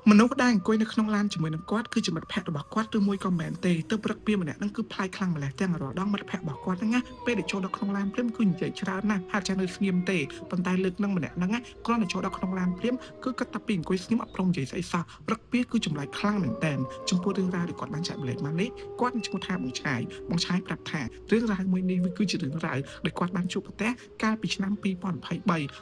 មនុស្សដែលអង្គុយនៅក្នុងឡានជាមួយនឹងគាត់គឺជាមិត្តភក្តិរបស់គាត់ឬមួយក៏មិនមែនទេទើបព្រឹកពីម្នាក់ហ្នឹងគឺប្លែកខ្លាំងម្ល៉េះទាំងរាល់ដងមិត្តភក្តិរបស់គាត់ហ្នឹងណាពេលដែលចូលដល់ក្នុងឡានព្រមគឺនិយាយច្រើនណាស់ហាក់ចានៅស្ងៀមទេប៉ុន្តែលើកហ្នឹងម្នាក់ហ្នឹងណាគ្រាន់តែចូលដល់ក្នុងឡានព្រមគឺគាត់តែពីអង្គុយស្ងៀមអត់ព្រមនិយាយស្អីសោះព្រឹកពីគឺចម្លែកខ្លាំងមែនតើចំពោះរឿងរ៉ាវដែលគាត់បានចែកម្លែកមកនេះគាត់នឹងឈ្មោះថាបងឆាយប្រាប់ថារឿងរ៉ាវមួយនេះវាគឺជារឿងរ៉ាវដែលគាត់បានជួបប្រទះកាលពីឆ្នាំ2023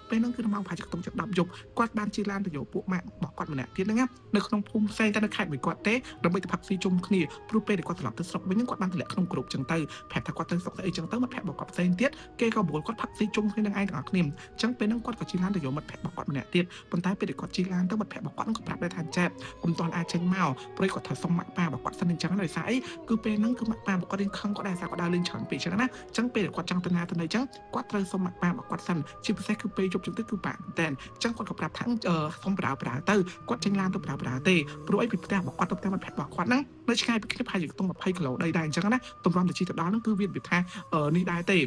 ពេលហ្នឹងគឺម៉ោងប្រហែលជាខ្ទង់10យប់គាត់បានជិះឡានទៅយកពួកម៉ាក់របស់គាត់ម្នាក់ទៀតហ្នឹងណានៅក្នុងភូមិផ្សេងតែនៅខេត្តមួយគាត់ទេដើម្បីទៅផឹកស៊ីជុំគ្នាព្រោះពេលដែលគាត់ត្រឡប់ទៅស្រុកវិញគាត់បានតម្លាក់ក្នុងក្រុមចឹងទៅប្រាប់ថាគាត់ទៅស្រុកទៅអីចឹងទៅមិត្តភក្តិរបស់គាត់ផ្សេងទៀតគេក៏បួលគាត់ផឹកស៊ីជុំគ្នានឹងឯងទាំងអស់គ្នាចឹងពេលហ្នឹងគាត់ក៏ជិះឡានទៅយកមិត្តភក្តិរបស់គាត់ម្នាក់ទៀតប៉ុន្តែពេលដែលគាត់ជិះឡានទៅមិត្តភក្តិរបស់គាត់ក៏ប្រាប់ដែរថាចែបកុំតន់អាចចេញមកព្រោះគាត់ត្រូវសុំម៉ាក់ប៉ារបស់គាត់សិនអញ្ចឹងដោយសារអីគឺពេលហ្នឹងគឺម៉ាក់ប៉ារបស់គាត់រៀងខឹងគាត់ដែរសារគាត់ដើរលេងច្រើនពេកចឹងណាចឹងពេលគាត់ចង់ទៅណាទៅណីចឹងគាត់ត្រូវសុំម៉ាក់ប៉ារបស់គាត់សិនជាពិសេសគឺពេលយប់ចឹងទៅគឺបាក់តែនចឹងគាត់ក៏ប្រាប់ថាសុំប្រើទៅគាត់ចេញឡានទៅប្រើទេព្រោះអីពីផ្ទះរបស់គាត់ទៅផ្ទះមិត្តភក្តិរបស់គាត់ហ្នឹងនៅឆ្ងាយពីគ្នាប្រហែលជាខ្ទង់20គីឡូដីដែរអញ្ចឹងណាទម្រាំទៅជិះទៅដល់ហ្នឹងគឺវារបៀបថានេះដែរទេ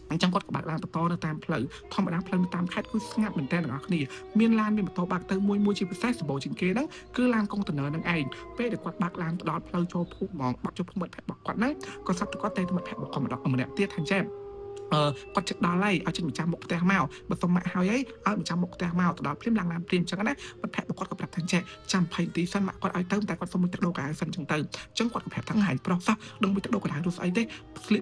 អញ្ចឹងគាត់ក៏បើកឡានបន្តនៅតាមផ្លូវធម្មតាផ្លូវនៅតាមខេត្តគឺស្ងាត់មែនតើអ្នកនរគ្នាមានឡានមានម៉ូតូបើកទៅមួយជាពិសេសសម្បូរជាងគេហ្នឹងគឺឡានកុងតឺន័រហ្នឹងឯងពេលដែលគាត់បើកឡានទៅដល់ផ្លូវចូលភូមិហ្មងបាត់ចូលភូមិមិត្តភក្តិរបស់គាត់ហ្នឹងក៏ស្រាប់តែគាត់តែមិត្តភក្តិរបស់គាត់ម្នាក់ទៀតថាចេះគាត់ចិត្តដល់ហើយឲ្យចិត្តម្ចាស់មុខផ្ទះមកបើសុំម៉ាក់ហើយឲ្យម្ចាស់មុខផ្ទះមកទៅដល់ភ្លាមឡើងឡានព្រាមអញ្ចឹងណាមិត្តភក្តិរបស់គាត់ក៏ប្រាប់ថាចេះចាំ20នាទីសិនម៉ាក់គាត់ឲ្យទៅតែគាត់សុំមួយទឹកដូរកៅអៅសិនអញ្ចឹងទៅអញ្ចឹងគាត់ក៏ប្រាប់ថាហែងប្រុសសោះដឹងមួយទឹកដូរកៅអៅឬស្អីទេស្លៀ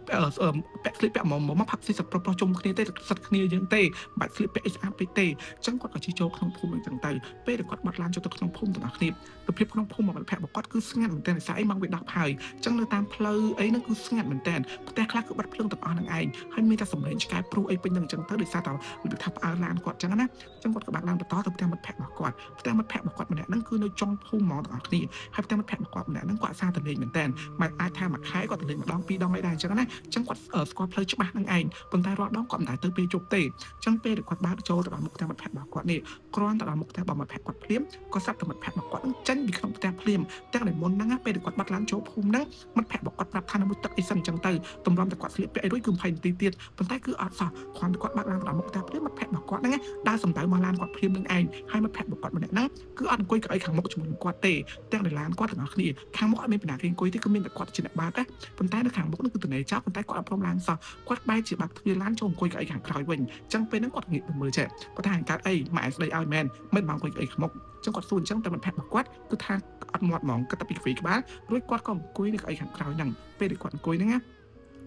កពាក់មកផាប់ស៊ីសប្រុសជុំគ្នាទេសិតគ្នាយើងទេបាច់ស្លៀកពាក់ស្អាតពេកទេអញ្ចឹងគាត់ក៏ជិះចូលក្នុងភូមិអញ្ចឹងទៅពេលដែលគាត់បាត់ឡានចូលទៅក្នុងភូមិទាំងអស់គ្នាទៅភាពក្នុងភូមិមិត្តភក្តិរបស់គាត់គឺស្ងាត់មែនតើស្អីមកវា10ហើយអញ្ចឹងនៅតាមផ្លូវអីហ្នឹងគឺស្ងាត់មែនតើផ្ទះខ្លះគឺបាត់ភ្លើងទាំងអស់ហ្នឹងឯងហើយមានតែសម្លេងឆ្កែព្រុសអីពេញហ្នឹងអញ្ចឹងទៅដោយសារតែវាថាផ្អើលឡានគាត់អញ្ចឹងណាអញ្ចឹងគាត់ក៏បានឡានបន្តទៅផ្ទះមិត្តភក្តិរបស់គាត់ផ្ទះមិត្តភក្តិរបស់គាត់ម្នាក់ហ្នឹងគឺនៅចុងភូមិហ្មងទាំងអស់គ្នាហើយផ្ទះមិត្តភក្តិរបស់គាត់ម្នាក់ហ្នឹងគាត់អាសាទៅលេងមែនតើមិនអាចថាមួយខែគាត់ទៅលេងម្ដងពីរដងអីដែរអញ្ចឹងណាអញ្ចឹងគាត់ស្គាល់ផ្លូវច្បាស់ហ្នឹងឯងប៉ុន្តែរាល់ដងគាត់មិនដែលទៅពេលជប់ទេអញ្ចឹងពេលដែលគាត់បើកចូលទៅដល់មុខផ្ទះមិត្តភក្តិរបស់គាត់នេះគ្រាន់តែដល់មុខផ្ទះរបស់មិត្តភក្តិគាត់ភ្លាមក៏ស្រាប់តែមិត្តភក្តិរបស់គាត់ហ្នឹងចេញពីក្នុងផ្ទះភ្លាមទាំងដែលមុនហ្នឹងពេលដែលគាត់បាត់ឡានចូលភូមិហ្នឹងមិត្តភក្តិរបស់គាត់ប្រាប់ថានៅមួយទឹកអីសិនអញ្ចឹងទៅតម្រាំតែគាត់ស្លៀកពាក់អីរួចគឺ20នាទីទៀតប៉ុន្តែគឺអត់សោះគ្រាន់តែគាត់បើកឡានទៅដល់មុខផ្ទះភ្លាមមិត្តភក្តិរបស់គាត់ហ្នឹងដើរសំដៅមកឡានគាត់ភ្លាមនឹងឯងហើយមិត្តភក្តិរបស់គាត់ម្នាក់ហ្នឹងគឺអត់អង្គុយកៅអីខាងមុខជាមួយនឹងគាត់ទេទាំងដែលឡានគាត់ទាំងអស់គ្នាខាងមុខអត់មានបណ្ណាគេអង្គុយទេគឺមានតែគាត់ជាអ្នកបើកណាប៉ុន្តែនៅខាងមុខនោះគឺទនេចោលប៉ុន្តែគាត់អត់ព្រមឡើងសោះគាត់បែរជាបើកទ្វារឡានចូលអង្គុយកៅអីខាងក្រោយវិញអញ្ចឹងពេលហ្នឹងគាត់ងាកទៅមើលចេះគាត់ថាអង្កើតអីម៉ែស្ដីឲ្យមែនមិនមកអង្គុយកៅអីខាងមុខអញ្ចឹងគាត់សួរអញ្ចឹងតែមិត្តភក្តិរបស់គាត់គឺថាអត់មាត់ហ្មងគាត់តែពីក្បាលរួចគាត់ក៏អង្គុយនៅកៅអីខាងក្រោយហ្នឹងពេលដែលគាត់អង្គុយហ្នឹងណា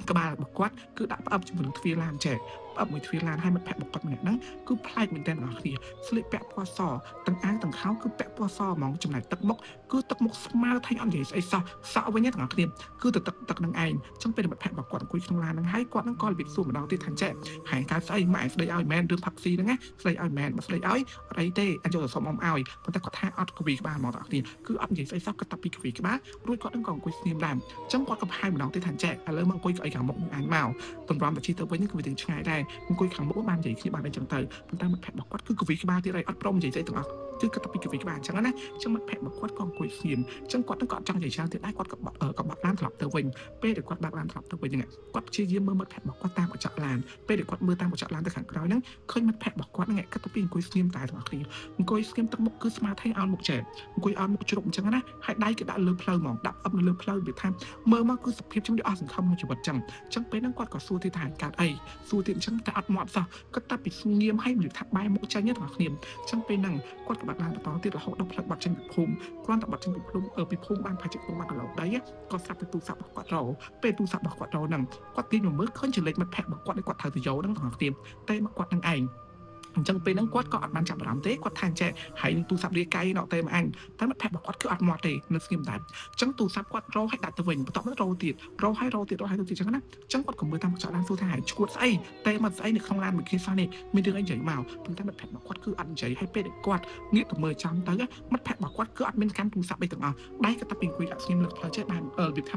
ក្បាលរបស់គាត់គឺដាក់ផ្អឹបជាមួយនឹងទ្វារឡានចេះផ្អឹបមួយទ្វារឡានហើយមិត្តភក្តិរបស់គាត់ម្នាក់ហ្នឹងគឺប្លែកមែនតើអ្នកនរគ្នាស្លៀកពាក់ពណ៌សទាំងអាវទាំងខោគឺពាក់ពណ៌សហ្មងចំណែកទឹកមុខគឺទឹកមុខស្មើថៃអត់និយាយស្អីសោះសក់វិញទាំងអស់គ្នាគឺទៅទឹកនឹងឯងអញ្ចឹងពេលមិត្តភក្តិរបស់គាត់អង្គុយក្នុងឡានហ្នឹងហើយគាត់ហ្នឹងក៏របៀបសួរម្ដងទៀតថាចេះហើយកើតស្អីម៉ែស្ដីឲ្យមែនរឿងផឹកស៊ីហ្នឹងណាស្ដីឲ្យមែនបើស្ដីឲ្យអត់អីទេអញយកទៅសុំអមឲ្យប៉ុន្តែគាត់ថាអត់កវីក្បាលហ្មងទាំងអស់គ្នាគឺអត់និយាយស្អីសោះគាត់តែពីកវីក្បាលរួចគាត់ហ្នឹងក៏អង្គុយស្ងៀមដែរអញ្ចឹងគាត់ក៏ផាយម្ដងទៀតថាចេះឥឡូវមកអង្គុយកៅអីខាងមុខនឹងអញមកតម្រាំតែជិះទៅវិញគឺវាទាំងឆ្ងាយដែរអង្គុយខាងមុខបាននិយាយគ្នាបានអីចឹងទៅប៉ុន្តែមិត្តភក្តិរបស់គាត់គឺកវីក្បាលទៀតហើយអត់ព្រមនិយាយស្អីទាំងអស់គឺគាត់ទៅពីកវីក្បាលអញ្ចឹងណាអញ្ចឹងមិត្តភក្តិរបស់គាត់ក៏អង្គុយស្ងៀមអញ្ចឹងគាត់នឹងក៏អត់ចង់និយាយច្រើនទៀតដែរគាត់ក៏បាត់ឡានត្រឡប់ទៅវិញពេលដែលគាត់បាត់ឡានត្រឡប់ទៅវិញហ្នឹងគាត់ព្យាយាមមើលមិត្តភក្តិរបស់គាត់តាមកញ្ចក់ឡានពេលដែលគាត់មើលតាមកញ្ចក់ឡានទៅខាងក្រោយហ្នឹងឃើញមិត្តភក្តិរបស់គាត់ហ្នឹងគាត់ទៅពីអង្គុយស្ងៀមតែទាំងអស់គ្នាអង្គុយស្ងៀមទឹកមុខគឺស្មាថៃអោនមុខចេះអង្គុយអោនមុខជ្រុកអញ្ចឹងណាហើយដៃគឺដាក់លើផ្លូវហ្មងដាក់អឹបនៅលើផ្លូវវាថាមើលមកគឺសភាពជំនឿអស់សង្ឃឹមក្នុងជីវិតអញ្ចឹងពេលហ្នឹងគាត់ក៏សួរទីថាកើតអីសួរទៀតអញ្ចឹងតែអត់មាត់សោះគាត់តែពីស្ងៀមហើយមិនថាបែរមុខចេញទាំងអស់គ្នាអញ្ចឹងពេលហ្នឹងគាត់ក៏បាត់ឡានបន្តទៀតរហូតដល់ផ្លូវបាត់ចេញពីភូមិគ្រាន់តែបាត់ចេញពីភូមិបានប្រហែលជា1គីឡូដីគាត់ស្រាប់ទៅទូរស័ព្ទរបស់គាត់រោពេលទូរស័ព្ទរបស់គាត់រោហ្នឹងគាត់ទាញមកមើលឃើញជាលេខមិត្តភក្តិរបស់គាត់ដែលគាត់ត្រូវទៅយកហ្នឹងទាំងអស់គ្នាតែមកគាត់នឹងឯងអញ្ចឹងពេលហ្នឹងគាត់ក៏អត់បានចាប់អារម្មណ៍ទេគាត់ថាអញ្ចេះហើយនឹងទូរស័ព្ទរាយកាយណោទេមកអញតែមិត្តភក្តិរបស់គាត់គឺអត់មាត់ទេនៅស្ងៀមដែរអញ្ចឹងទូរស័ព្ទគាត់រោឲ្យដាក់ទៅវិញបន្ទាប់មករោទៀតរោឲ្យទៅទៀតអញ្ចឹងណាអញ្ចឹងគាត់ក៏មើលតាមកញ្ចក់ឡានសួរថាឈួតស្អីតែមកស្អីនៅក្នុងឡានមួយគ្នាសោះនេះមានរឿងអីនិយាយមកប៉ុន្តែមិត្តភក្តិរបស់គាត់គឺអត់និយាយហើយពេលដែលគាត់ងាកទៅមើលចាំទៅមិត្តភក្តិរបស់គាត់គឺអត់មានកាន់ទូរស័ព្ទអីទាំងអស់ដៃគាត់តែពីអង្គុយដាក់ស្ងៀមលើផ្លូវចេះបានវាថ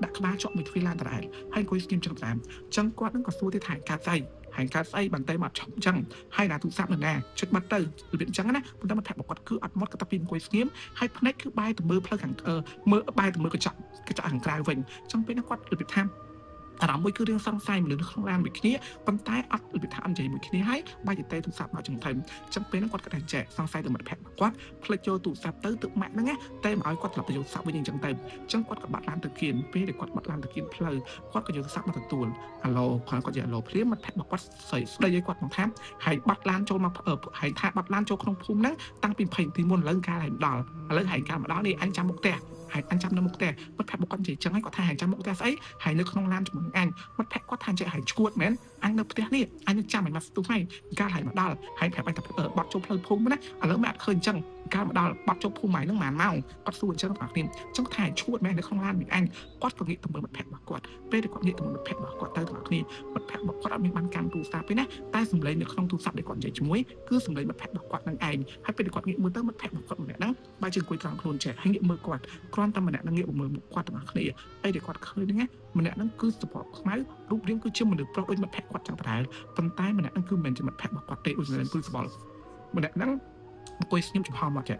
ាដាក់ក្បាលជាប់មួយទ្វារឡានដដែលហើយអង្គុយស្ងៀមចឹងតាមអញ្ចឹងគាត់នឹងក៏សួរទៀតថាកើតស្អីហើយកើតស្អីបន្តែមកឆប់អញ្ចឹងហើយណាទូរស័ព្ទនៅណាចុចបាត់ទៅរបៀបអញ្ចឹងណាប៉ុន្តែមិត្តភក្តិរបស់គាត់គឺអត់មាត់គាត់តែពីអង្គុយស្ងៀមហើយភ្នែកគឺបែរទៅមើលផ្លូវខាងមើលបែរទៅមើលកញ្ចក់ខាងក្រៅវិញអញ្ចឹងពេលហ្នឹងគាត់របៀបថា អារម្មណ៍មួយគឺរឿងសង្ស័យមនុស្សនៅក្នុងឡានមួយគ្នាប៉ុន្តែអត់វិធាននិយាយមួយគ្នាហើយបាយទៅទូរស័ព្ទមកចឹងទៅចឹងពេលហ្នឹងគាត់ក៏តែចែកសង្ស័យទៅមិត្តភក្តិរបស់គាត់ផ្លេចចូលទូរស័ព្ទទៅទឹកម៉ាក់ហ្នឹងណាតែមកឲ្យគាត់ត្រឡប់ទៅយកទូរស័ព្ទវិញអញ្ចឹងទៅចឹងគាត់ក៏បាត់ឡានទៅគៀនពេលដែលគាត់បាត់ឡានទៅគៀនផ្លូវគាត់ក៏យកទូរស័ព្ទមកទទួលអាឡូគាត់និយាយអាឡូព្រាមមិត្តភក្តិរបស់គាត់ស្ដីឲ្យគាត់មកថាហើយបាត់ឡានចូលមកហើយថាបាត់ឡានចូលក្នុងភូមិហ្នឹងតាំងពី20នាទីមុនឥឡូវកាលហើយមកដល់ឥឡូវហើយកាលមកដល់នេះអញចាំមុខផ្ទះហើយអញចាំនៅមុខផ្ទះមិត្តភក្តិរបស់គាត់និយាយចឹងហើយគាត់ថាហើយចាំមុខផ្ទះស្អីហើយនៅក្នុងឡានជាមួយនឹងអញមិត្តភក្តិគាត់ថាចេះហើយឈួតមែនអញនៅផ្ទះនេះអញចាំអញមកស្ទុះហើយកាលហើយមកដល់ហើយប្រាប់អញថាបាត់ចូលផ្លូវភូមិណាឥឡូវមិនអត់ឃើញចឹងកាលមកដល់បាត់ចូលភូមិហ្នឹងប៉ុន្មានម៉ោងគាត់សួរអញ្ចឹងបងប្អូនចឹងថាឈួតមែននៅក្នុងឡានមួយអញគាត់ក៏ងាកទៅមើលមិត្តភក្តិរបស់គាត់ពេលដែលគាត់ងាកទៅមើលមិត្តភក្តិរបស់គាត់ទៅបងប្អូនមិត្តភក្តិរបស់គាត់អត់មានបានកាន់ទូរស័ព្ទទេណាតែសំឡេងនៅក្នុងទូរស័ព្ទដែលគាត់និយាយជាមួយគឺសំឡេងមិត្តភក្តិរបស់គាត់នឹងឯងហើយពេលដែលគាត់ងាកមើលទៅមិត្តភក្តិរបស់គាត់ម្នាក់ហ្នឹងបែរជាអង្គុយត្រង់ខ្លួនចេះហើយងាកមើលគាត់គ្រាន់តែម្នាក់ហ្នឹងងាកមើលមុខគាត់ទាំងអស់គ្នាហើយដែលគាត់ឃើញហ្នឹងណាម្នាក់ហ្នឹងគឺសពតខ្មៅរូបរាងគឺជាមនុស្សប្រុសដូចមិត្តភក្តិគាត់ចឹងដែរប៉ុន្តែម្នាក់ហ្នឹងគឺមិនមែនជាមិត្តភក្តិរបស់គាត់ទេដូចសម្លេងព្រឺសបល់ម្នាក់ហ្នឹងអង្គុយស្ងៀមចំហមកចេះ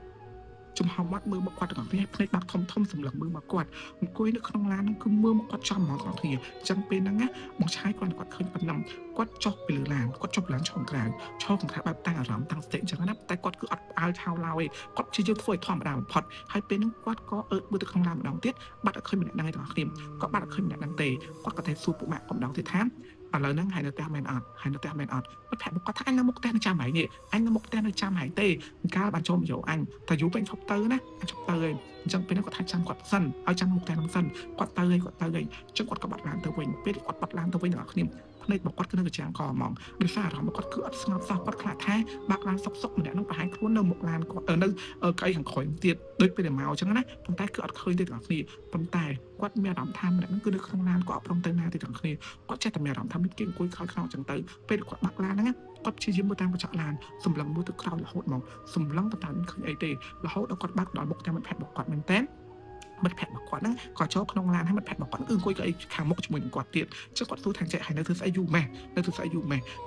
ចំហមកមើលមកគាត់ទាំងអស់គ្នាភ្នែកបាក់ធំធំសម្លឹងមើលមកគាត់អង្គុយនៅក្នុងឡានហ្នឹងគឺមើលមកគាត់ចំហ្មងទាំងអស់គ្នាចឹងពេលហ្នឹងណាបងឆាយគាត់ឃើញប៉ុណ្ណឹងគាត់ចុះពីលើឡានគាត់ចុះពីឡានឈរក្រៅបែបតាំងអារម្មណ៍តាំងស្តិចឹងណាតែគាត់គឺអត់ផ្អើលឆៅឡើយគាត់ព្យាយាមធ្វើឲ្យធម្មតាបំផុតហើយពេលហ្នឹងគាត់ក៏អើតមើលទៅក្នុងឡានម្ដងទៀតបាត់អត់ឃើញម្នាក់ហ្នឹងឯងទាំងអស់គ្នាគាត់បាត់អត់ឃើញម្នាក់ហ្នឹងទេគាត់ក៏តែសួរពួកម៉ាក់ម្ដងទៀតថាឥឡូវហ្នឹងហើយនៅផ្ទះមែនអត់ហើយនៅផ្ទះមែនអត់គាត់ប្រាប់គាត់ថាអញនៅមុខផ្ទះនៅចាំហើយនេះអញនៅមុខផ្ទះនៅចាំហើយទេកាលបានចូលមកយកអញតែយូរពេកឈប់ទៅណាអញឈប់ទៅហើយអញ្ចឹងពេលហ្នឹងគាត់ថាចាំគាត់សិនឲ្យចាំមុខផ្ទះហ្នឹងសិនគាត់ទៅហើយអញ្ចឹងគាត់ក៏បាត់ឡានទៅវិញពេលគាត់បាត់ឡានទៅវិញទាំងអស់គ្នាភ្នែករបស់គាត់គឺនៅកញ្ចាំងកហ្មងដោយសារអារម្មណ៍របស់គាត់គឺអត់ស្ងប់សោះគាត់ខ្លាចថាបាក់ឡានសុកម្នាក់ហ្នឹងប្រហែលខ្លួននៅមុខឡានគាត់នៅកៅអីខាងក្រោយទៀតដូចពេលដែលមកអញ្ចឹងណាប៉ុន្តែគឺអត់ឃើញទេទាំងអស់គ្នាប៉ុន្តែគាត់មានអារម្មណ៍ថាម្នាក់ហ្នឹងគឺនៅក្នុងឡានគាត់អត់ព្រមទៅណាទេទាំងគ្នាគាត់ចេះតែមានអារម្មណ៍ថាមានគេអង្គុយខោខ្នងអញ្ចឹងទៅពេលគាត់បាក់ឡានហ្នឹងគាត់ព្យាយាមមើលតាមកញ្ចក់ឡានសម្លឹងមើលទៅក្រោយរហូតមកសម្លឹងបន្តមិនឃើញអីទេរហូតដល់គាត់បាក់ដល់មុខតាមមិត្តភក្តិរបស់គាត់មែនតើមិត្តភក្តិរបស់គាត់ហ្នឹងក៏ចូលក្នុងឡានហើយមិត្តភក្តិរបស់គាត់គឺអង្គុយខាងមុខជាមួយនឹងគាត់ទៀតចឹងគាត់សួរថាចេះហើយនៅធ្វើស្អីយូរម៉េះ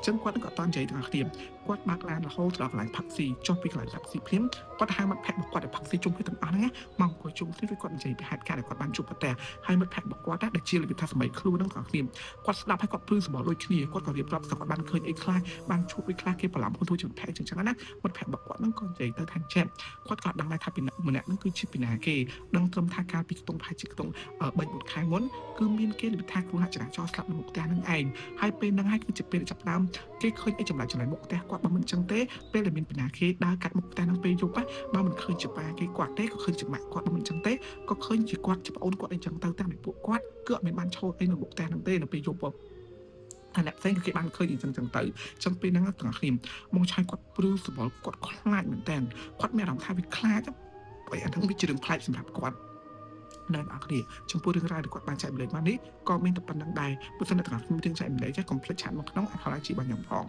ចឹងគាត់ក៏អត់តន់និយាយទាំងអស់គ្នាគាត់បាក់ឡានរហូតដល់កន្លែងផាក់ស៊ីចុះពីកន្លែងផាក់ស៊ីភ្លាមគាត់ហៅមិត្តភក្តិរបស់គាត់ឲ្យផាក់ស៊ីជុំគ្នាទាំងអស់ហ្នឹងមកអង្គុយជុំគ្នាឬគាត់និយាយពីហេតុការណ៍ដែលគាត់បានជួបប្រទះហើយមិត្តភក្តិរបស់គាត់ដែលជារបៀបថាសម័យខ្លួនហ្នឹងទាំងអស់គ្នាគាត់ស្ដាប់ហើយគាត់ព្រឺសម្បល់ដូចគ្នាគាត់ក៏រៀបរាប់ថាគាត់បានឃើញអីខ្លះបានជួបអីខ្លះគេប្រឡំខ្លួនជួយមិត្តភក្តិចឹងណាមិត្តភក្តិរបស់គាត់ហ្នឹងក៏និយាយទៅថាចេះគាត់ក៏ដឹងដែរថាពីម្នាក់ហ្នឹងគឺជាពីណាគេដឹងត្រឹមថាកាលពីខ្ទង់ផាច់ជាខ្ទង់3 4 ខែមុនគឺមានគេនិយាយថាគ្រោះចរាចរណ៍ស្លាប់នៅមុខផ្ទះហ្នឹងឯងហើយពេលហ្នឹងហើយគឺជាពេលចាប់ដើមគេឃើញអីចម្លែកមុខផ្ទះគាត់បើមិនចឹងទេពេលដែលមានពីណាគេដើរកាត់មុខផ្ទះហ្នឹងពេលយប់បើមិនឃើញជាប៉ាគេគាត់ទេក៏ឃើញជាម៉ាក់គាត់បើមិនចឹងទេក៏ឃើញជាគាត់ជាប្អូនគាត់អីចឹងទៅតាមពួកគាត់គឺអត់មានបានឈរអីនៅមុខផ្ទះហ្នឹងទេនៅពេលយប់អាអ្នកផ្សេងគឺគេបានឃើញអញ្ចឹងទៅចឹងពេលហ្នឹងទាំងអស់គ្នាមកឆាយគាត់ព្រឺសបល់គាត់ខ្លាចមែនតើគាត់មានអារម្មណ៍ថាវាខ្លាចព្រោះអាហ្នឹងវាជារឿងខ្លាចសម្រាប់គាត់នៅអរគ្នាចំពោះរឿងរ៉ាវដែលគាត់បានចែកម្លែកមកនេះក៏មានតែប៉ុណ្្នឹងដែរបើសិនតែទាំងអស់គ្នាមានរឿងចែកម្លែកចេះកុំភ្លេចឆាតមកក្នុងអខរាជីរបស់ខ្ញុំផង